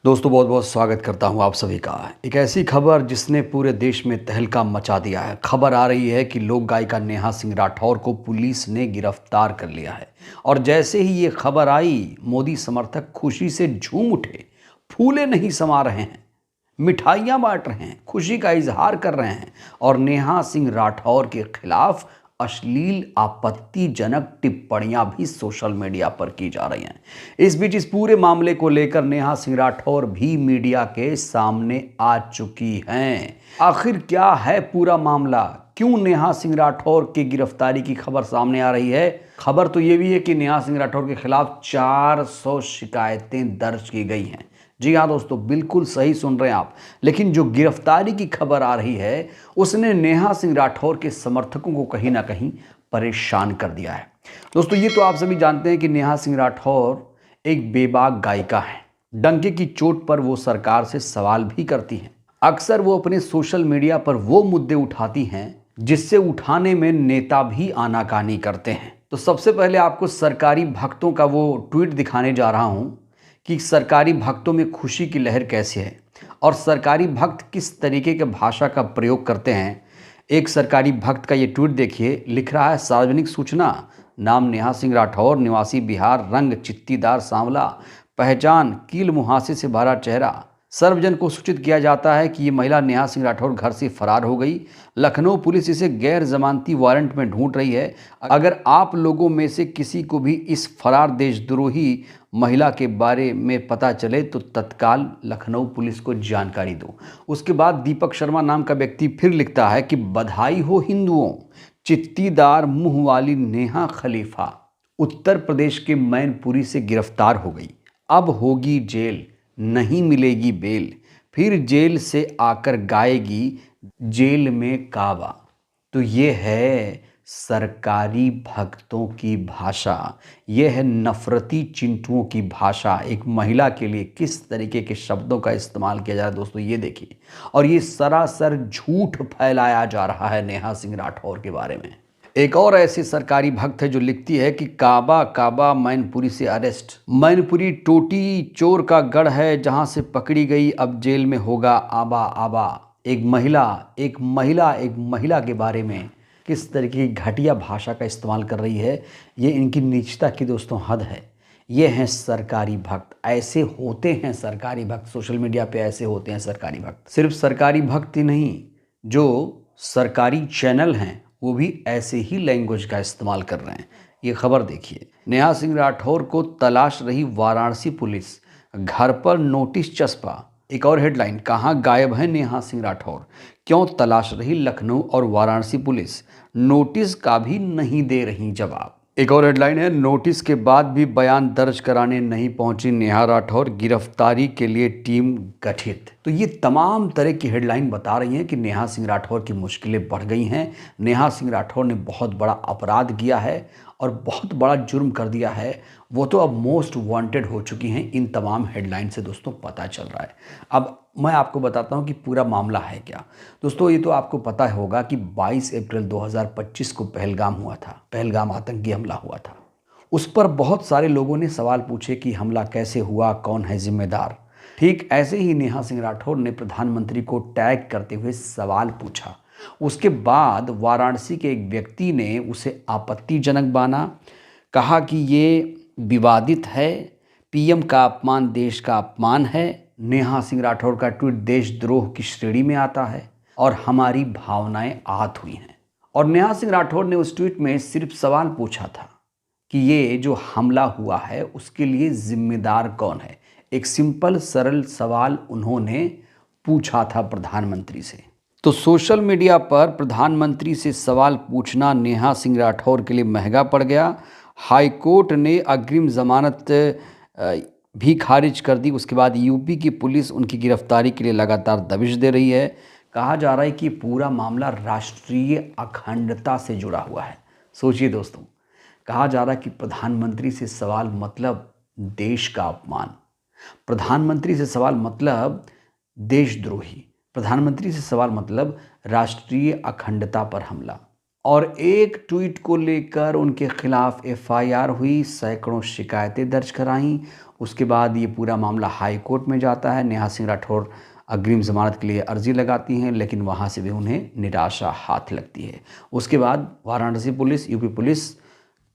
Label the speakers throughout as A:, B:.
A: दोस्तों बहुत बहुत स्वागत करता हूं आप सभी का। एक ऐसी खबर जिसने पूरे देश में तहलका मचा दिया है। खबर आ रही है कि लोक गायिका नेहा सिंह राठौर को पुलिस ने गिरफ्तार कर लिया है। और जैसे ही ये खबर आई, मोदी समर्थक खुशी से झूम उठे, फूले नहीं समा रहे हैं, मिठाइयां बांट रहे हैं, खुशी का इजहार कर रहे हैं और नेहा सिंह राठौर के खिलाफ अश्लील आपत्तिजनक टिप्पणियां भी सोशल मीडिया पर की जा रही हैं। इस बीच इस पूरे मामले को लेकर नेहा सिंह राठौर भी मीडिया के सामने आ चुकी हैं। आखिर क्या है पूरा मामला? क्यों नेहा सिंह राठौर की गिरफ्तारी की खबर सामने आ रही है? खबर तो ये भी है कि नेहा सिंह राठौर के खिलाफ 400 शिकायतें दर्ज की गई हैं। जी हाँ दोस्तों, बिल्कुल सही सुन रहे हैं आप। लेकिन जो गिरफ्तारी की खबर आ रही है, उसने नेहा सिंह राठौर के समर्थकों को कहीं ना कहीं परेशान कर दिया है। दोस्तों ये तो आप सभी जानते हैं कि नेहा सिंह राठौर एक बेबाक गायिका है। डंके की चोट पर वो सरकार से सवाल भी करती हैं। अक्सर वो अपने सोशल मीडिया पर वो मुद्दे उठाती हैं जिससे उठाने में नेता भी आनाकानी करते हैं। तो सबसे पहले आपको सरकारी भक्तों का वो ट्वीट दिखाने जा रहा हूं कि सरकारी भक्तों में खुशी की लहर कैसे है और सरकारी भक्त किस तरीके के भाषा का प्रयोग करते हैं। एक सरकारी भक्त का ये ट्वीट देखिए, लिख रहा है, सार्वजनिक सूचना, नाम नेहा सिंह राठौर, निवासी बिहार, रंग चित्तीदार सांवला, पहचान कील मुहासे से भरा चेहरा। सर्वजन को सूचित किया जाता है कि ये महिला नेहा सिंह राठौर घर से फरार हो गई। लखनऊ पुलिस इसे गैर जमानती वारंट में ढूंढ रही है। अगर आप लोगों में से किसी को भी इस फरार देशद्रोही महिला के बारे में पता चले तो तत्काल लखनऊ पुलिस को जानकारी दो। उसके बाद दीपक शर्मा नाम का व्यक्ति फिर लिखता है कि बधाई हो हिंदुओं, चित्तीदार मुंह वाली नेहा खलीफा उत्तर प्रदेश के मैनपुरी से गिरफ्तार हो गई। अब होगी जेल, नहीं मिलेगी बेल, फिर जेल से आकर गाएगी जेल में काबा। तो ये है सरकारी भक्तों की भाषा, यह है नफरती चिंटुओं की भाषा। एक महिला के लिए किस तरीके के शब्दों का इस्तेमाल किया जा रहा है दोस्तों, ये देखिए। और ये सरासर झूठ फैलाया जा रहा है नेहा सिंह राठौर के बारे में। एक और ऐसी सरकारी भक्त है जो लिखती है कि काबा काबा मैनपुरी से अरेस्ट। मैनपुरी टोटी चोर का गढ़ है, जहां से पकड़ी गई अब जेल में होगा आबा आबा। एक महिला के बारे में किस तरीके की घटिया भाषा का इस्तेमाल कर रही है, ये इनकी नीचता की दोस्तों हद है। ये हैं सरकारी भक्त, ऐसे होते हैं सरकारी भक्त। सोशल मीडिया पे ऐसे होते हैं सरकारी भक्त। सिर्फ सरकारी भक्त ही नहीं, जो सरकारी चैनल हैं वो भी ऐसे ही लैंग्वेज का इस्तेमाल कर रहे हैं। ये खबर देखिए, नेहा सिंह राठौर को तलाश रही वाराणसी पुलिस, घर पर नोटिस चस्पा। एक और हेडलाइन, कहाँ गायब है नेहा सिंह राठौर, क्यों तलाश रही लखनऊ और वाराणसी पुलिस, नोटिस का भी नहीं दे रही जवाब। एक और हेडलाइन है, नोटिस के बाद भी बयान दर्ज कराने नहीं पहुंची नेहा राठौर, गिरफ्तारी के लिए टीम गठित। तो ये तमाम तरह की हेडलाइन बता रही हैं कि नेहा सिंह राठौर की मुश्किलें बढ़ गई हैं। नेहा सिंह राठौर ने बहुत बड़ा अपराध किया है और बहुत बड़ा जुर्म कर दिया है। वो तो अब मोस्ट वांटेड हो चुकी हैं। इन तमाम हेडलाइन से दोस्तों पता चल रहा है। अब मैं आपको बताता हूं कि पूरा मामला है क्या। दोस्तों ये तो आपको पता होगा कि 22 अप्रैल 2025 को पहलगाम हुआ था, पहलगाम आतंकी हमला हुआ था। उस पर बहुत सारे लोगों ने सवाल पूछे कि हमला कैसे हुआ, कौन है जिम्मेदार। ठीक ऐसे ही नेहा सिंह राठौर ने प्रधानमंत्री को टैग करते हुए सवाल पूछा। उसके बाद वाराणसी के एक व्यक्ति ने उसे आपत्तिजनक माना, कहा कि ये विवादित है, पीएम का अपमान देश का अपमान है। नेहा सिंह राठौर का ट्वीट देशद्रोह की श्रेणी में आता है और हमारी भावनाएं आहत हुई हैं। और नेहा सिंह राठौर ने उस ट्वीट में सिर्फ सवाल पूछा था कि ये जो हमला हुआ है उसके लिए जिम्मेदार कौन है। एक सिंपल सरल सवाल उन्होंने पूछा था प्रधानमंत्री से। तो सोशल मीडिया पर प्रधानमंत्री से सवाल पूछना नेहा सिंह राठौर के लिए महंगा पड़ गया। हाईकोर्ट ने अग्रिम जमानत भी खारिज कर दी। उसके बाद यूपी की पुलिस उनकी गिरफ्तारी के लिए लगातार दबिश दे रही है। कहा जा रहा है कि पूरा मामला राष्ट्रीय अखंडता से जुड़ा हुआ है। सोचिए दोस्तों, कहा जा रहा है कि प्रधानमंत्री से सवाल मतलब देश का अपमान, प्रधानमंत्री से सवाल मतलब देशद्रोही, प्रधानमंत्री से सवाल मतलब राष्ट्रीय अखंडता पर हमला। और एक ट्वीट को लेकर उनके खिलाफ एफआईआर हुई, सैकड़ों शिकायतें दर्ज कराईं। उसके बाद ये पूरा मामला हाई कोर्ट में जाता है। नेहा सिंह राठौर अग्रिम जमानत के लिए अर्जी लगाती हैं, लेकिन वहाँ से भी उन्हें निराशा हाथ लगती है। उसके बाद वाराणसी पुलिस, यूपी पुलिस,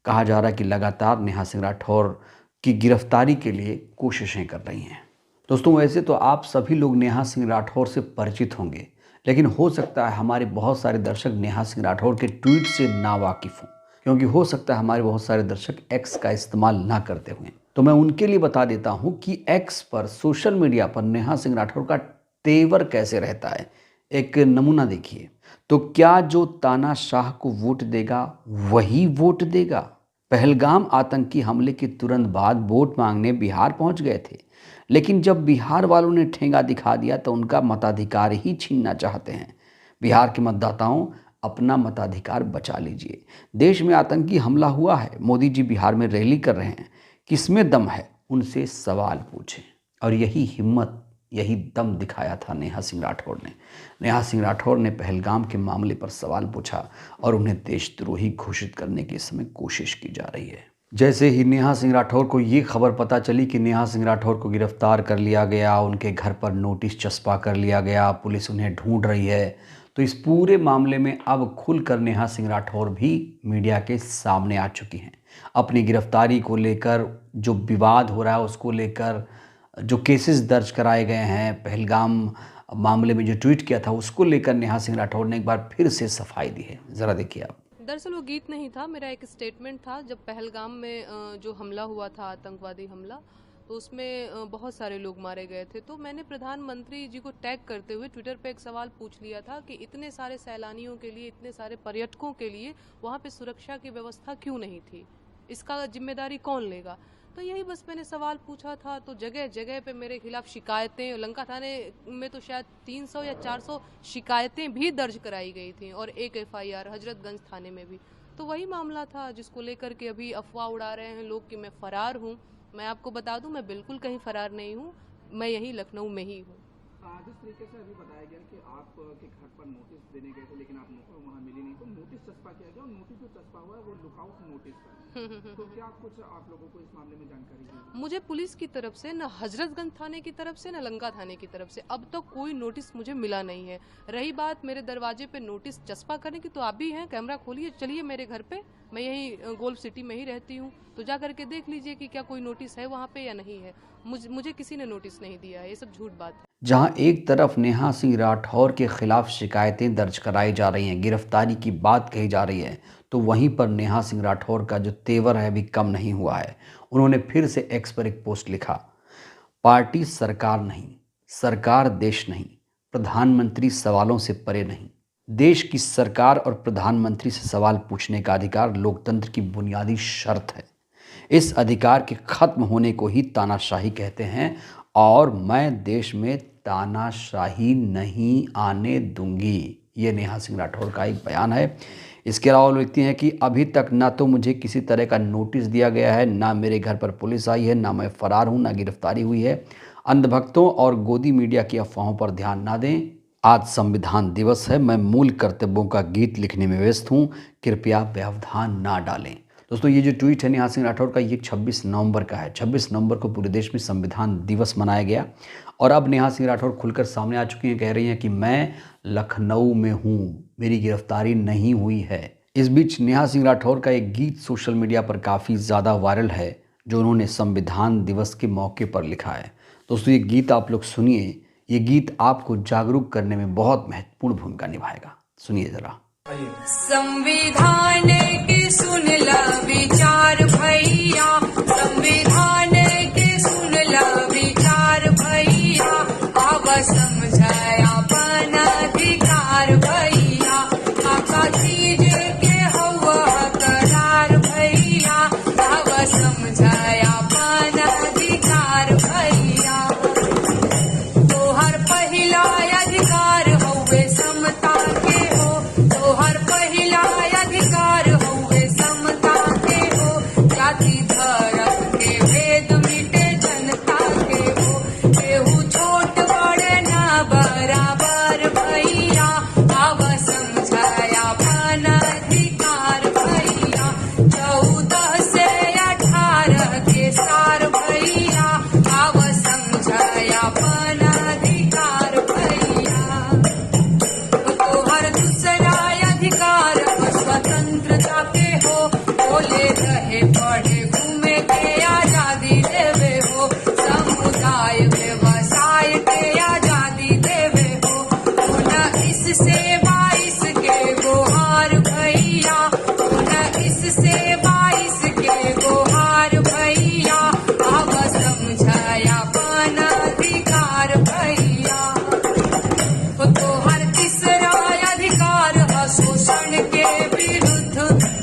A: कहा जा रहा है कि लगातार नेहा सिंह राठौर की गिरफ्तारी के लिए कोशिशें कर रही हैं। दोस्तों, वैसे तो आप सभी लोग नेहा सिंह राठौर से परिचित होंगे, लेकिन हो सकता है हमारे बहुत सारे दर्शक नेहा सिंह राठौर के ट्वीट से नावाकिफ़ हों, क्योंकि हो सकता है हमारे बहुत सारे दर्शक एक्स का इस्तेमाल ना करते हुए। तो मैं उनके लिए बता देता हूं कि एक्स पर, सोशल मीडिया पर नेहा सिंह राठौर का तेवर कैसे रहता है। एक नमूना देखिए। तो क्या जो तानाशाह को वोट देगा वही वोट देगा? पहलगाम आतंकी हमले के तुरंत बाद वोट मांगने बिहार पहुंच गए थे, लेकिन जब बिहार वालों ने ठेंगा दिखा दिया तो उनका मताधिकार ही छीनना चाहते हैं। बिहार के मतदाताओं, अपना मताधिकार बचा लीजिए। देश में आतंकी हमला हुआ है, मोदी जी बिहार में रैली कर रहे हैं, किसमें दम है उनसे सवाल पूछें। और यही हिम्मत, यही दम दिखाया था नेहा सिंह राठौर ने। नेहा सिंह राठौर ने पहलगाम के मामले पर सवाल पूछा और उन्हें देशद्रोही घोषित करने की इस समय कोशिश की जा रही है। जैसे ही नेहा सिंह राठौर को ये खबर पता चली कि नेहा सिंह राठौर को गिरफ्तार कर लिया गया, उनके घर पर नोटिस चस्पा कर लिया गया, पुलिस उन्हें ढूंढ रही है, तो इस पूरे मामले में अब खुलकर नेहा सिंह राठौर भी मीडिया के सामने आ चुकी हैं। अपनी गिरफ्तारी को लेकर जो विवाद हो रहा है, उसको लेकर जो केसेस दर्ज कराए गए हैं, पहलगाम मामले में जो ट्वीट किया था, उसको लेकर नेहा सिंह राठौर ने एक बार फिर से सफाई दी है। ज़रा देखिए आप।
B: दरअसल वो गीत नहीं था, मेरा एक स्टेटमेंट था। जब पहलगाम में जो हमला हुआ था, आतंकवादी हमला, तो उसमें बहुत सारे लोग मारे गए थे। तो मैंने प्रधानमंत्री जी को टैग करते हुए ट्विटर पे एक सवाल पूछ लिया था कि इतने सारे सैलानियों के लिए, इतने सारे पर्यटकों के लिए वहाँ पे सुरक्षा की व्यवस्था क्यों नहीं थी, इसका जिम्मेदारी कौन लेगा। तो यही बस मैंने सवाल पूछा था। तो जगह जगह पे मेरे खिलाफ शिकायतें, लंका थाने में तो शायद 300 या 400 शिकायतें भी दर्ज कराई गई थी, और एक एफआईआर हजरतगंज थाने में भी। तो वही मामला था जिसको लेकर के अभी अफवाह उड़ा रहे हैं लोग कि मैं फरार हूँ। मैं आपको बता दूं, मैं बिल्कुल कहीं फरार नहीं हूँ, मैं यही लखनऊ में ही हूँ।
C: जिस तरीके से अभी बताया गया कि आपके घर पर नोटिस देने गए थे, लेकिन आप वहाँ मिली नहीं, तो नोटिस चस्पा किया गया, और नोटिस जो चस्पा हुआ है वो लुकआउट नोटिस पर। तो क्या कुछ आप लोगों को इस मामले में जानकारी है?
B: मुझे पुलिस की तरफ से, न हजरतगंज थाने की तरफ से, न लंका थाने की तरफ से अब तक कोई नोटिस मुझे मिला नहीं है। रही बात मेरे दरवाजे पे नोटिस चस्पा करने की, तो आप भी हैं, कैमरा खोलिए, चलिए मेरे घर पे, मैं यही गोल्फ सिटी में ही रहती हूँ, तो जा करके देख लीजिए कि क्या कोई नोटिस है वहाँ पे या नहीं है। मुझे किसी ने नोटिस नहीं दिया है, ये सब झूठ बात है।
A: जहां एक तरफ नेहा सिंह राठौर के खिलाफ शिकायतें दर्ज कराई जा रही हैं, गिरफ्तारी की बात कही जा रही है, तो वहीं पर नेहा सिंह राठौर का जो तेवर है अभी कम नहीं हुआ है। उन्होंने फिर से एक्स पर एक पोस्ट लिखा, पार्टी सरकार नहीं, सरकार देश नहीं, प्रधानमंत्री सवालों से परे नहीं। देश की सरकार और प्रधानमंत्री से सवाल पूछने का अधिकार लोकतंत्र की बुनियादी शर्त है। इस अधिकार के खत्म होने को ही तानाशाही कहते हैं, और मैं देश में तानाशाही नहीं आने दूंगी। ये नेहा सिंह राठौर का एक बयान है। इसके अलावा लिखती हैं कि अभी तक ना तो मुझे किसी तरह का नोटिस दिया गया है, ना मेरे घर पर पुलिस आई है, ना मैं फरार हूँ, ना गिरफ्तारी हुई है। अंधभक्तों और गोदी मीडिया की अफवाहों पर ध्यान ना दें। आज संविधान दिवस है, मैं मूल कर्तव्यों का गीत लिखने में व्यस्त हूँ, कृपया व्यवधान ना डालें। दोस्तों, ये जो ट्वीट है नेहा सिंह राठौर का, ये 26 नवंबर का है। 26 नवंबर को पूरे देश में संविधान दिवस मनाया गया, और अब नेहा सिंह राठौर खुलकर सामने आ चुकी हैं, कह रही हैं कि मैं लखनऊ में हूँ, मेरी गिरफ्तारी नहीं हुई है। इस बीच नेहा सिंह राठौर का एक गीत सोशल मीडिया पर काफ़ी ज़्यादा वायरल है, जो उन्होंने संविधान दिवस के मौके पर लिखा है। दोस्तों, ये गीत आप लोग सुनिए। ये गीत आपको जागरूक करने में बहुत महत्वपूर्ण भूमिका निभाएगा। सुनिए ज़रा।
D: संविधान के सुन ला विचार भैया, संविधान के सुन ला विचार भैया, अब समझाया अपन अधिकार भैया, आपका चीज के हुआ करार भैया, अब समझाया अपन अधिकार भैया। तोहर पहिला अधिकार हउवे समता के हो, तोहर पहिला अधिकार हउवे समता के हो, अधिकार भैया तो हर तीसरा अधिकार है शोषण के विरुद्ध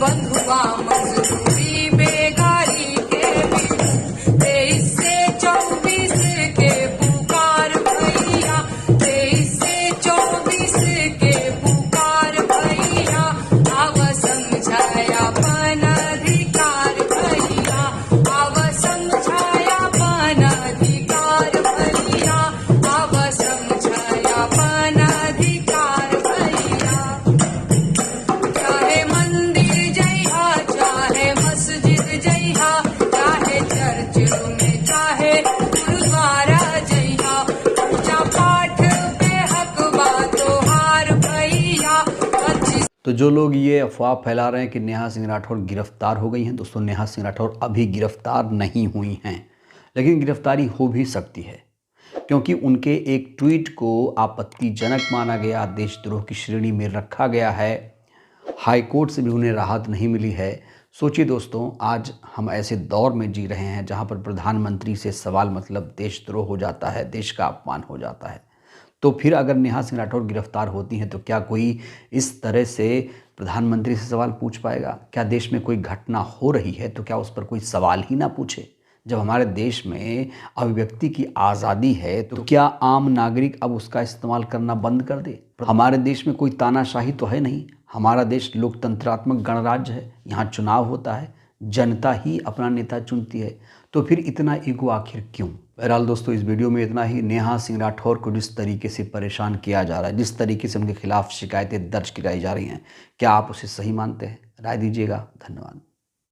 D: बंधुआ मजदूरी बेगारी के विरुद्ध 23 से 24 के पुकार भैया 23 से 24 के पुकार भैया आव समझाया पन अधिकार भैया आव समझाया पन अधिकार भैया आव समझाया पन अधिकार भैया चाहे मंदिर जइहा चाहे मस्जिद जइहा चाहे चर्च में चाहे गुरुद्वारा जइहा पूजा पाठ पे हक बा तोहार भैया 25
A: तो जो लोग ये अफवाह फैला रहे हैं कि नेहा सिंह राठौर गिरफ्तार हो गई हैं, दोस्तों नेहा सिंह राठौर अभी गिरफ्तार नहीं हुई हैं, लेकिन गिरफ्तारी हो भी सकती है क्योंकि उनके एक ट्वीट को आपत्तिजनक माना गया, देशद्रोह की श्रेणी में रखा गया है, हाई कोर्ट से भी उन्हें राहत नहीं मिली है। सोचिए दोस्तों, आज हम ऐसे दौर में जी रहे हैं जहां पर प्रधानमंत्री से सवाल मतलब देशद्रोह हो जाता है, देश का अपमान हो जाता है। तो फिर अगर नेहा सिंह राठौर गिरफ्तार होती हैं तो क्या कोई इस तरह से प्रधानमंत्री से सवाल पूछ पाएगा? क्या देश में कोई घटना हो रही है तो क्या उस पर कोई सवाल ही ना पूछे? जब हमारे देश में अभिव्यक्ति की आज़ादी है तो क्या आम नागरिक अब उसका इस्तेमाल करना बंद कर दे? हमारे देश में कोई तानाशाही तो है नहीं, हमारा देश लोकतंत्रात्मक गणराज्य है, यहाँ चुनाव होता है, जनता ही अपना नेता चुनती है, तो फिर इतना ईगो आखिर क्यों? बहरहाल दोस्तों, इस वीडियो में इतना ही। नेहा सिंह राठौर को जिस तरीके से परेशान किया जा रहा है, जिस तरीके से उनके खिलाफ शिकायतें दर्ज कराई जा रही हैं, क्या आप उसे सही मानते हैं? राय दीजिएगा। धन्यवाद।